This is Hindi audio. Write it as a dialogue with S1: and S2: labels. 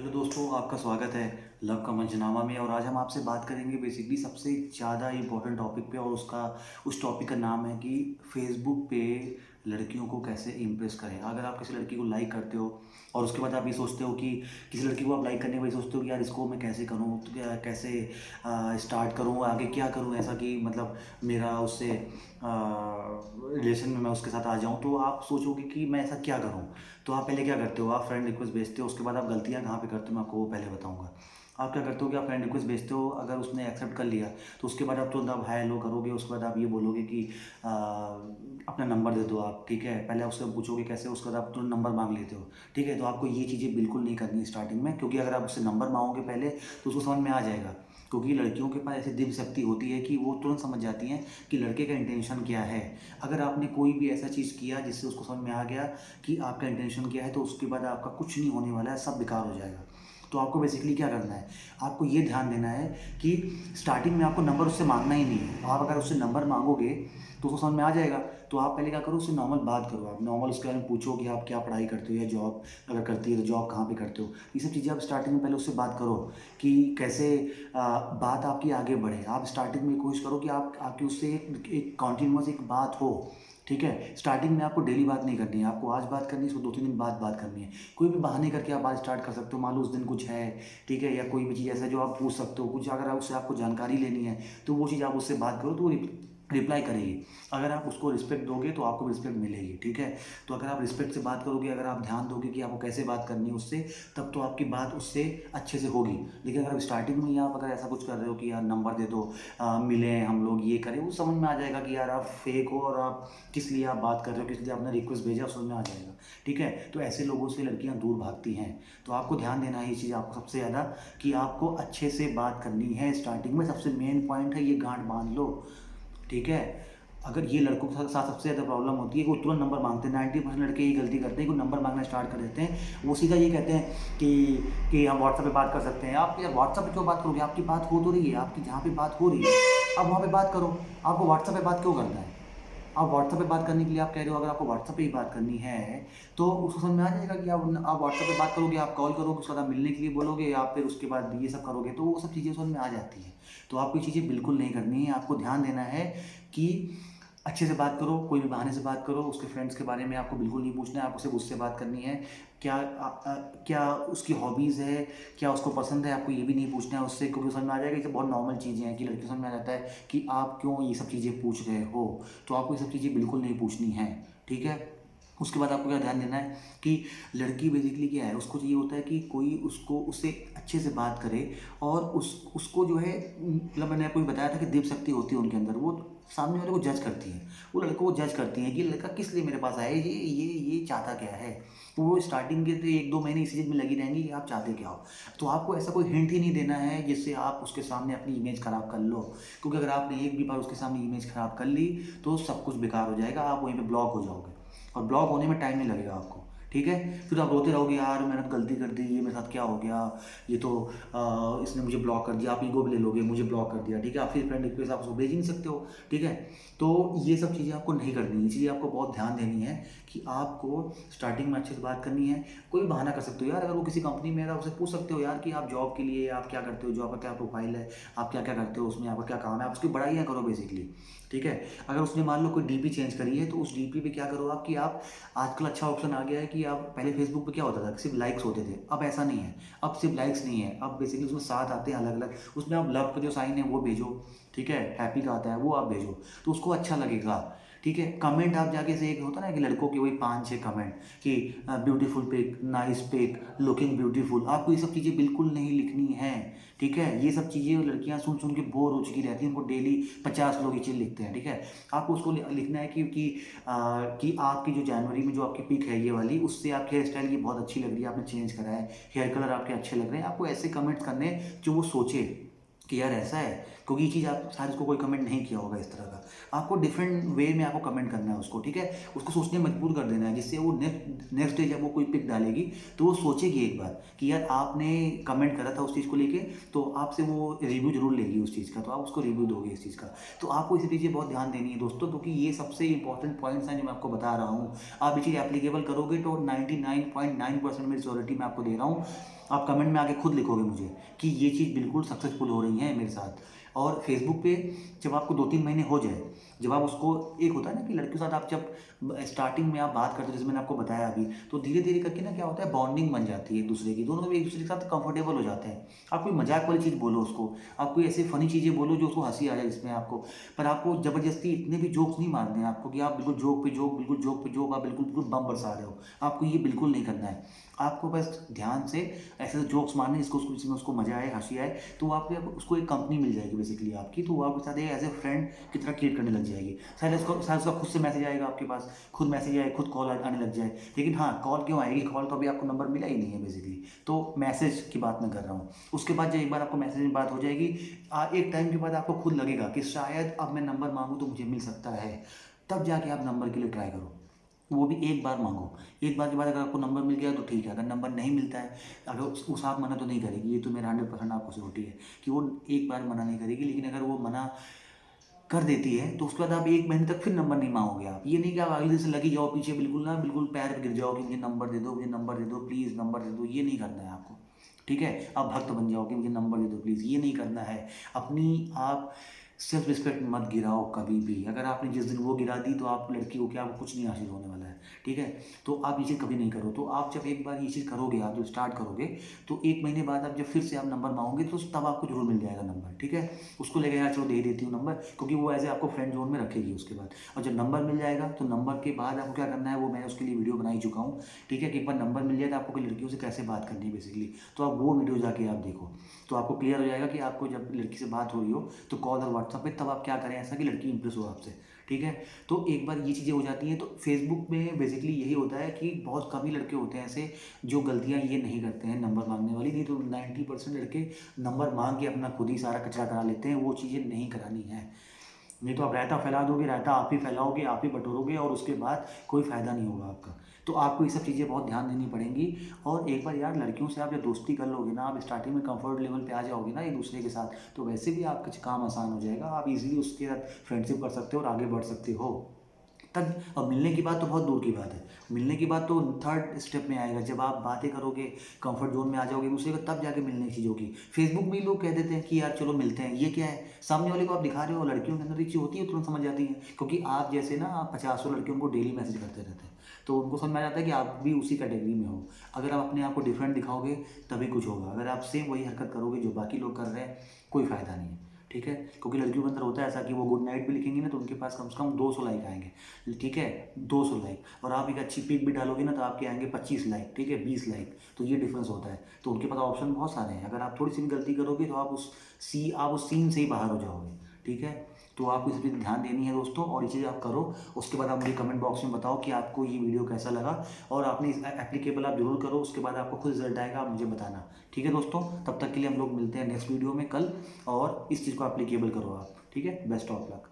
S1: हेलो दोस्तों, आपका स्वागत है लव का मंचनामा में। और आज हम आपसे बात करेंगे बेसिकली सबसे ज़्यादा इम्पोर्टेंट टॉपिक पे। और उस टॉपिक का नाम है कि फेसबुक पे लड़कियों को कैसे इम्प्रेस करें। अगर आप किसी लड़की को लाइक करते हो और उसके बाद आप ये सोचते हो कि किसी लड़की को आप लाइक करने के बाद सोचते हो कि यार इसको मैं कैसे करूँ, तो कैसे स्टार्ट करूँ, आगे क्या करूँ ऐसा कि मतलब मेरा उससे रिलेशन में मैं उसके साथ आ जाऊँ, तो आप सोचोगे कि मैं ऐसा क्या करूँ। तो आप पहले क्या करते हो, आप फ्रेंड रिक्वेस्ट भेजते हो। उसके बाद आप गलतियाँ कहाँ पे करते हो मैं आपको वो पहले बताऊँगा। आप क्या करते हो कि आप फ्रेंड रिक्वेस्ट भेजते हो, अगर उसने एक्सेप्ट कर लिया तो उसके बाद आप तुरंत आप हाय हेलो करोगे। उसके बाद आप ये बोलोगे कि अपना नंबर दे दो आप, ठीक है। पहले उससे पूछोगे कैसे, उसके बाद आप तुरंत नंबर मांग लेते हो, ठीक है। तो आपको ये चीज़ें बिल्कुल नहीं करनी स्टार्टिंग में, क्योंकि अगर आप उससे नंबर मांगोगे पहले तो उसको समझ में आ जाएगा। क्योंकि लड़कियों के पास ऐसी दिव्य शक्ति होती है कि वो तुरंत समझ जाती हैं कि लड़के का इंटेंशन क्या है। अगर आपने कोई भी ऐसा चीज़ किया जिससे उसको समझ में आ गया कि आपका इंटेंशन क्या है, तो उसके बाद आपका कुछ नहीं होने वाला है, सब बेकार हो जाएगा। तो आपको बेसिकली क्या करना है, आपको ये ध्यान देना है कि स्टार्टिंग में आपको नंबर उससे मांगना ही नहीं है। आप अगर उससे नंबर मांगोगे तो उसको समझ में आ जाएगा। तो आप पहले क्या करो, उससे नॉर्मल बात करो। आप नॉर्मल उसके बारे में पूछो कि आप क्या पढ़ाई करते हो, या जॉब अगर करती है तो जॉब कहाँ पे करते हो। ये सब चीज़ें आप स्टार्टिंग में पहले उससे बात करो कि कैसे बात आपकी आगे बढ़े। आप स्टार्टिंग में कोशिश करो कि आप आपकी उससे एक कॉन्टिन्यूस एक बात हो, ठीक है। स्टार्टिंग में आपको डेली बात नहीं करनी है, आपको आज बात करनी है, उसको 2-3 दिन बाद बात करनी है। कोई भी बहाने करके आप बात स्टार्ट कर सकते हो। मान लो उस दिन कुछ है, ठीक है, या कोई भी चीज़ ऐसा है जो आप पूछ सकते हो। कुछ अगर उससे आपको जानकारी लेनी है तो वो चीज़ आप उससे बात करो तो वो रिप्लाई करेगी। अगर आप उसको रिस्पेक्ट दोगे तो आपको रिस्पेक्ट मिलेगी, ठीक है। तो अगर आप रिस्पेक्ट से बात करोगे, अगर आप ध्यान दोगे कि आपको कैसे बात करनी है उससे, तब तो आपकी बात उससे अच्छे से होगी। लेकिन अगर स्टार्टिंग में ही आप अगर ऐसा कुछ कर रहे हो कि यार नंबर दे दो, मिलें हम लोग, ये करें, वो समझ में आ जाएगा कि यार आप फेक हो और आप किस लिए आप बात कर रहे हो, किस लिए आपने रिक्वेस्ट भेजा, समझ में आ जाएगा, ठीक है। तो ऐसे लोगों से लड़कियां दूर भागती हैं। तो आपको ध्यान देना है ये चीज़ आपको सबसे ज़्यादा, कि आपको अच्छे से बात करनी है स्टार्टिंग में। सबसे मेन पॉइंट है ये, गांठ बांध लो, ठीक है। अगर ये लड़कों के साथ सबसे ज़्यादा प्रॉब्लम होती है कि वो तुरंत नंबर मांगते हैं। 90% लड़के ये गलती करते हैं कि वो नंबर मांगना स्टार्ट कर देते हैं। वो सीधा ये कहते हैं कि हम व्हाट्सएप पे बात कर सकते हैं। आप यार व्हाट्सएप पे क्यों बात करोगे, आपकी बात हो तो रही है, आपकी जहाँ पे बात हो रही है आप वहाँ पे बात करो। आपको व्हाट्सएप पे बात क्यों करना है। आप व्हाट्सएप पे बात करने के लिए आप कह रहे हो, अगर आपको व्हाट्सएप पे ही बात करनी है तो उसको समझ में आ जाएगा कि आप व्हाट्सएप पे बात करोगे, आप कॉल करोगे, उसके बाद आप मिलने के लिए बोलोगे, आप फिर उसके बाद ये सब करोगे, तो वो सब चीज़ें समझ में आ जाती हैं। तो आपको ये चीज़ें बिल्कुल नहीं करनी है। आपको ध्यान देना है कि अच्छे से बात करो, कोई भी बहाने से बात करो। उसके फ्रेंड्स के बारे में आपको बिल्कुल नहीं पूछना है, आपको सिर्फ उससे बात करनी है। क्या उसकी हॉबीज़ है, क्या उसको पसंद है, आपको ये भी नहीं पूछना है उससे, क्योंकि समझ में आ जाएगा ये सब बहुत नॉर्मल चीज़ें हैं कि लड़की समझ में आ जाता है कि आप क्यों ये सब चीज़ें पूछ रहे हो। तो आपको ये सब चीज़ें बिल्कुल नहीं पूछनी है, ठीक है। उसके बाद आपको क्या ध्यान देना है कि लड़की बेसिकली क्या है, उसको चाहिए होता है कि कोई उसको उससे अच्छे से बात करे। और उसको जो है, मतलब मैंने आपको बताया था कि दिव्य शक्ति होती है उनके अंदर। वो सामने वाले को जज करती हैं, वो लड़के को जज करती हैं कि लड़का किस लिए मेरे पास आया है, ये चाहता क्या है। तो वो स्टार्टिंग के तो 1-2 महीने इसी चीज़ में लगी रहेंगी कि आप चाहते क्या हो। तो आपको ऐसा कोई हिंट ही नहीं देना है जिससे आप उसके सामने अपनी इमेज ख़राब कर लो। क्योंकि अगर आपने एक भी बार उसके सामने इमेज ख़राब कर ली तो सब कुछ बेकार हो जाएगा, आप वहीं पे ब्लॉक हो जाओगे। और ब्लॉक होने में टाइम नहीं लगेगा आपको, ठीक है। फिर आप रोते रहोगे, यार मैंने तो गलती कर दी, ये मेरे साथ क्या हो गया, ये तो इसने मुझे ब्लॉक कर दिया। आप ईगो भी ले लोगे, मुझे ब्लॉक कर दिया, ठीक है। आप फिर फ्रेंड रिक्वेस्ट आप उसको भेज ही नहीं सकते हो, ठीक है। तो ये सब चीज़ें आपको नहीं करनी है, इसलिए आपको बहुत ध्यान देनी है कि आपको स्टार्टिंग में अच्छे से बात करनी है। कोई भी बहाना कर सकते हो यार, अगर वो किसी कंपनी में है तो आप उससे पूछ सकते हो यार कि आप जॉब के लिए आप क्या करते हो, जॉब का क्या प्रोफाइल है, आप क्या क्या करते हो उसमें, आपका क्या काम है, आप उसकी बड़ाइयाँ करो बेसिकली, ठीक है। अगर उसने मान लो कोई डीपी चेंज करी है तो उस डीपी पे क्या करो आप कि आप, आजकल अच्छा ऑप्शन आ गया है कि आप, पहले फेसबुक पे क्या होता था सिर्फ लाइक्स होते थे, अब ऐसा नहीं है। अब सिर्फ लाइक्स नहीं है, अब बेसिकली उसमें 7 आते हैं अलग अलग। उसमें आप लव का जो साइन है वो भेजो, ठीक है, हैप्पी का आता है वो आप भेजो, तो उसको अच्छा लगेगा, ठीक है। कमेंट आप जाके से, एक होता है ना कि लड़कों के वही 5-6 कमेंट कि beautiful pic, nice pic, looking beautiful, आपको ये सब चीज़ें बिल्कुल नहीं लिखनी है, ठीक है। ये सब चीज़ें लड़कियां सुन सुन के बोर हो चुकी रहती हैं, उनको डेली 50 लोग ये चीज़ लिखते हैं, ठीक है। आपको उसको लिखना है कि आपकी जो जनवरी में जो आपकी पिक है ये वाली, उससे आपकी हेयर स्टाइल ये बहुत अच्छी लग रही है, आपने चेंज करा है, हेयर कलर आपके अच्छे लग रहे हैं। आपको ऐसे कमेंट्स करने जो वो सोचे कि यार ऐसा है, क्योंकि ये चीज़ आप शायद उसको कोई कमेंट नहीं किया होगा इस तरह का। आपको डिफरेंट वे में आपको कमेंट करना है उसको, ठीक है। उसको सोचने मजबूर कर देना है, जिससे वो नेक्स्ट डे जब वो कोई पिक डालेगी तो वो सोचेगी एक बार कि यार आपने कमेंट करा था उस चीज़ को लेके, तो आपसे वो रिव्यू जरूर लेगी उस चीज़ का, तो आप उसको रिव्यू दोगे इस चीज़ का। तो आपको इसी चीज़ें बहुत ध्यान देनी है दोस्तों, क्योंकि ये सबसे इंपॉर्टेंट पॉइंट्स हैं जो मैं आपको बता रहा हूँ। आप ये चीज़ एप्लीकेबल करोगे तो 99.9% मेरी श्योरिटी मैं आपको दे रहा हूँ, आप कमेंट में आके खुद लिखोगे मुझे कि ये चीज़ बिल्कुल सक्सेसफुल हो रही है मेरे साथ। और फेसबुक पे जब आपको 2-3 महीने हो जाए, जब आप उसको, एक होता है ना कि लड़कियों के साथ आप जब स्टार्टिंग में आप बात करते हो, जैसे मैंने आपको बताया अभी, तो धीरे-धीरे करके ना क्या होता है, बॉन्डिंग बन जाती है एक-दूसरे की, दोनों एक-दूसरे के साथ कंफर्टेबल हो जाते हैं। आप कोई मज़ाक वाली चीज़ बोलो उसको, आप कोई ऐसी फ़नी चीज़ें बोलो जो उसको हँसी आ जाए जिसमें आपको, पर आपको ज़बरदस्ती इतने भी जोक्स नहीं मारने हैं आपको कि आप बिल्कुल जोक पे जोक, बिल्कुल जोक पे जोक, आप बिल्कुल बिल्कुल बम बरसा रहे हो। आपको ये बिल्कुल नहीं करना है। आपको बस ध्यान से ऐसे जोक्स मारने हैं जिसमें उसको मज़ा आए, हँसी आए, तो आपको उसको एक कंपनी मिल जाएगी बेसिकली आपकी, तो वो आपके साथ एक एज़ ए फ्रेंड की तरह ट्रीट करने लग जाएगी। शायद उसका खुद से मैसेज आएगा आपके पास, खुद मैसेज आए, खुद कॉल आने लग जाए। लेकिन हाँ, कॉल क्यों आएगी? कॉल तो अभी आपको नंबर मिला ही नहीं है बेसिकली। तो मैसेज की बात मैं कर रहा हूँ। उसके बाद जब एक बार आपको मैसेज में बात हो जाएगी, एक टाइम के बाद आपको खुद लगेगा कि शायद अब मैं नंबर माँगूँ तो मुझे मिल सकता है। तब जाके आप नंबर के लिए ट्राई करो। वो भी एक बार माँगो। एक बार के बाद अगर आपको नंबर मिल गया तो ठीक है, अगर नंबर नहीं मिलता है, अगर उस आप मना तो नहीं करेगी, ये तो मेरा 100% आपको सिक्योरिटी है कि वो एक बार मना नहीं करेगी। लेकिन अगर वो मना कर देती है तो उसके बाद आप 1 महीने तक फिर नंबर नहीं माँगोगे आप। ये नहीं कि आप अगले दिन से लगी जाओ पीछे, बिल्कुल ना, बिल्कुल पैर पे गिर जाओ कि मुझे नंबर दे दो, मुझे नंबर दे दो, प्लीज़ नंबर दे दो, ये नहीं करना है आपको। ठीक है? आप भक्त बन जाओ कि मुझे नंबर दे दो प्लीज़, ये नहीं करना है। अपनी आप सेल्फ रिस्पेक्ट मत गिराओ कभी भी। अगर आपने जिस दिन वो गिरा दी तो आप लड़की हो के आपको कुछ नहीं हासिल होने वाला है। ठीक है? तो आप ये चीज़ कभी नहीं करो। तो आप जब एक बार ये चीज़ करोगे, आप जब स्टार्ट करोगे, तो 1 महीने बाद आप जब फिर से आप नंबर माँगोगे तो तब आपको ज़रूर मिल जाएगा नंबर। ठीक है? उसको लगेगा यार चलो दे ही देती हूँ नंबर, क्योंकि वो ऐसे आपको फ्रेंड ज़ोन में रखेगी उसके बाद। और जब नंबर मिल जाएगा तो नंबर के बाद आपको क्या करना है, वो मैंने उसके लिए वीडियो बना ही चुका हूँ। ठीक है? कि एक बार नंबर मिल जाए तो आपको कि लड़कियों से कैसे बात करनी है बेसिकली। तो आप वो वीडियो जाके आप देखो। तो आपको क्लियर हो जाएगा कि आपको जब लड़की से बात हो रही हो तो कॉल और व्हाट्सएप पे तब आप क्या करें ऐसा कि लड़की इंप्रेस हो आपसे। ठीक है? तो एक बार ये चीज़ें हो जाती हैं तो फेसबुक में बेसिकली यही होता है कि बहुत कम ही लड़के होते हैं ऐसे जो गलतियाँ ये नहीं करते हैं नंबर माँगने वाली। नहीं तो 90% लड़के नंबर माँग के अपना खुद ही सारा कचरा करा लेते हैं, वो चीज़ें नहीं करानी है। नहीं तो आप रायता फैला दोगे, रायता आप ही फैलाओगे, आप ही बटोरोगे और उसके बाद कोई फ़ायदा नहीं होगा आपका। तो आपको ये सब चीज़ें बहुत ध्यान देनी पड़ेंगी। और एक बार यार लड़कियों से आप जब दोस्ती कर लोगे ना, आप स्टार्टिंग में कंफर्ट लेवल पे आ जाओगे ना एक-दूसरे के साथ, तो वैसे भी आपका काम आसान हो जाएगा। आप ईज़िली उसके साथ फ्रेंडशिप कर सकते हो और आगे बढ़ सकते हो। तब अब मिलने की बात तो बहुत दूर की बात है। मिलने की बात तो थर्ड स्टेप में आएगा, जब आप बातें करोगे, कंफर्ट ज़ोन में आ जाओगे दूसरे को, तब जाके मिलने की चीज़ होगी। फेसबुक में ही लोग कह देते हैं कि यार चलो मिलते हैं, ये क्या है? सामने वाले को आप दिखा रहे हो, लड़कियों के अंदर ये चीज़ होती है, तुरंत समझ जाती हैं। क्योंकि आप जैसे ना, आप पचासों लड़कियों को डेली मैसेज करते रहते हैं, तो उनको समझ में आ जाता है कि आप भी उसी कैटेगरी में हो। अगर आप अपने आप को डिफरेंट दिखाओगे तभी कुछ होगा। अगर आप सेम वही हरकत करोगे जो बाकी लोग कर रहे हैं, कोई फ़ायदा नहीं है। ठीक है? क्योंकि लड़कियों के अंदर होता है ऐसा कि वो गुड नाइट भी लिखेंगी ना तो उनके पास कम से कम 200 लाइक आएँगे। ठीक है? 200 लाइक, और आप एक अच्छी पिक भी डालोगे ना तो आपके आएँगे 25 लाइक, ठीक है? 20 लाइक, तो ये डिफ़रेंस होता है। तो उनके पास ऑप्शन बहुत सारे हैं। अगर आप थोड़ी-सी भी गलती करोगे तो आप उस सीन से ही बाहर हो जाओगे। ठीक है? तो आपको इस पे ध्यान देनी है दोस्तों, और ये चीज़ आप करो। उसके बाद आप मुझे कमेंट बॉक्स में बताओ कि आपको ये वीडियो कैसा लगा, और आपने इस एप्लीकेबल आप ज़रूर करो। उसके बाद आपको खुद रिज़ल्ट आएगा, आप मुझे बताना। ठीक है दोस्तों? तब तक के लिए हम लोग मिलते हैं नेक्स्ट वीडियो में कल, और इस चीज़ को एप्लीकेबल करो आप। ठीक है? Best of luck.